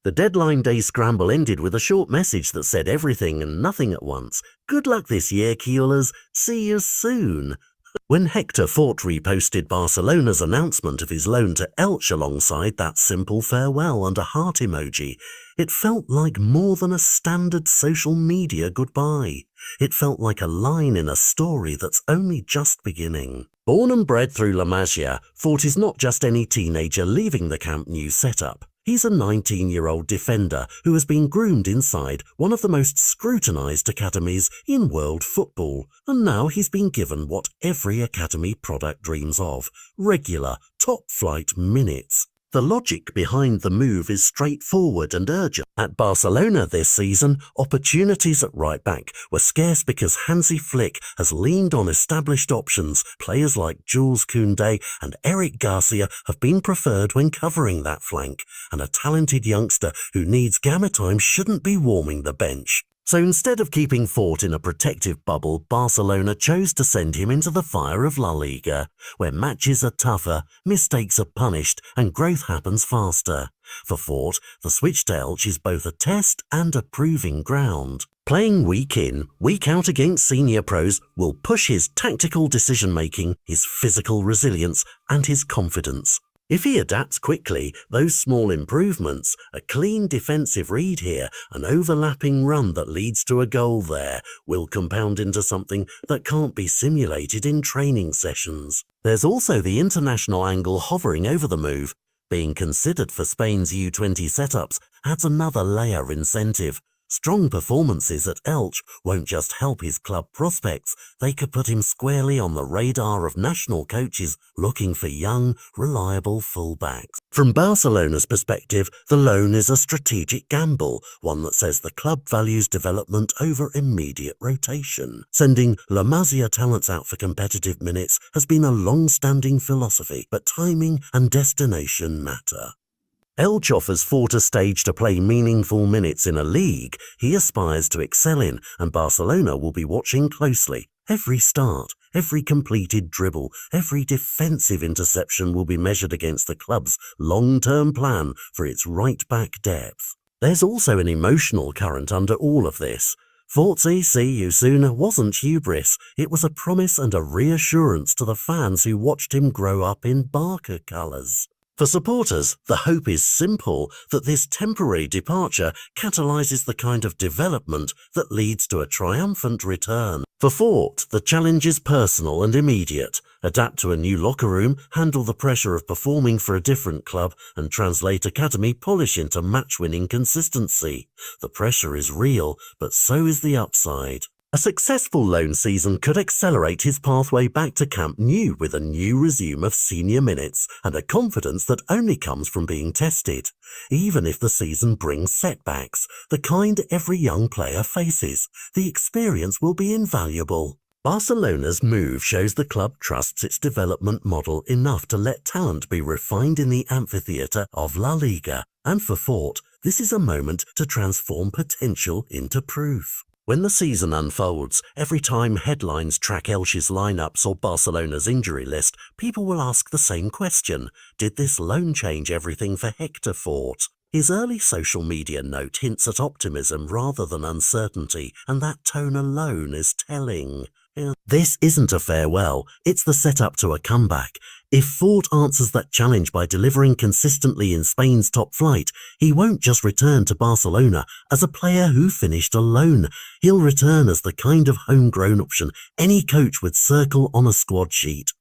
The deadline day scramble ended with a short message that said everything and nothing at once. Good luck this year, Keelers. See you soon. When Hector reposted Barcelona's announcement of his loan to Elche alongside that simple farewell and a heart emoji, it felt like more than a standard social media goodbye. It felt like a line in a story that's only just beginning. Born and bred through La Masia, Fort is not just any teenager leaving the Camp Nou setup. He's a 19-year-old defender who has been groomed inside one of the most scrutinised academies in world football, and now he's been given what every academy product dreams of: regular, top-flight minutes. The logic behind the move is straightforward and urgent. At Barcelona this season, opportunities at right back were scarce because Hansi Flick has leaned on established options. Players like Jules Koundé and Eric Garcia have been preferred when covering that flank, and a talented youngster who needs gamma time shouldn't be warming the bench. So instead of keeping Fort in a protective bubble, Barcelona chose to send him into the fire of La Liga, where matches are tougher, mistakes are punished, and growth happens faster. For Fort, the switch to Elche is both a test and a proving ground. Playing week in, week out against senior pros will push his tactical decision-making, his physical resilience, and his confidence. If he adapts quickly, those small improvements, a clean defensive read here, an overlapping run that leads to a goal there, will compound into something that can't be simulated in training sessions. There's also the international angle hovering over the move. Being considered for Spain's U20 setups adds another layer incentive. Strong performances at Elche won't just help his club prospects, they could put him squarely on the radar of national coaches looking for young, reliable fullbacks. From Barcelona's perspective, the loan is a strategic gamble, one that says the club values development over immediate rotation. Sending La Masia talents out for competitive minutes has been a long-standing philosophy, but timing and destination matter. Elche offers Fort a stage to play meaningful minutes in a league he aspires to excel in, and Barcelona will be watching closely. Every start, every completed dribble, every defensive interception will be measured against the club's long-term plan for its right-back depth. There's also an emotional current under all of this. Fort's "see you soon" wasn't hubris, it was a promise and a reassurance to the fans who watched him grow up in Barca colours. For supporters, the hope is simple, that this temporary departure catalyses the kind of development that leads to a triumphant return. For Fort, the challenge is personal and immediate. Adapt to a new locker room, handle the pressure of performing for a different club, and translate academy polish into match-winning consistency. The pressure is real, but so is the upside. A successful loan season could accelerate his pathway back to Camp Nou with a new resume of senior minutes and a confidence that only comes from being tested. Even if the season brings setbacks, the kind every young player faces, the experience will be invaluable. Barcelona's move shows the club trusts its development model enough to let talent be refined in the amphitheatre of La Liga, and for Fort, this is a moment to transform potential into proof. When the season unfolds, every time headlines track Elche's lineups or Barcelona's injury list, people will ask the same question: did this loan change everything for Hector Fort? His early social media note hints at optimism rather than uncertainty, and that tone alone is telling. This isn't a farewell, it's the setup to a comeback. If Fort answers that challenge by delivering consistently in Spain's top flight, he won't just return to Barcelona as a player who finished alone. He'll return as the kind of homegrown option any coach would circle on a squad sheet.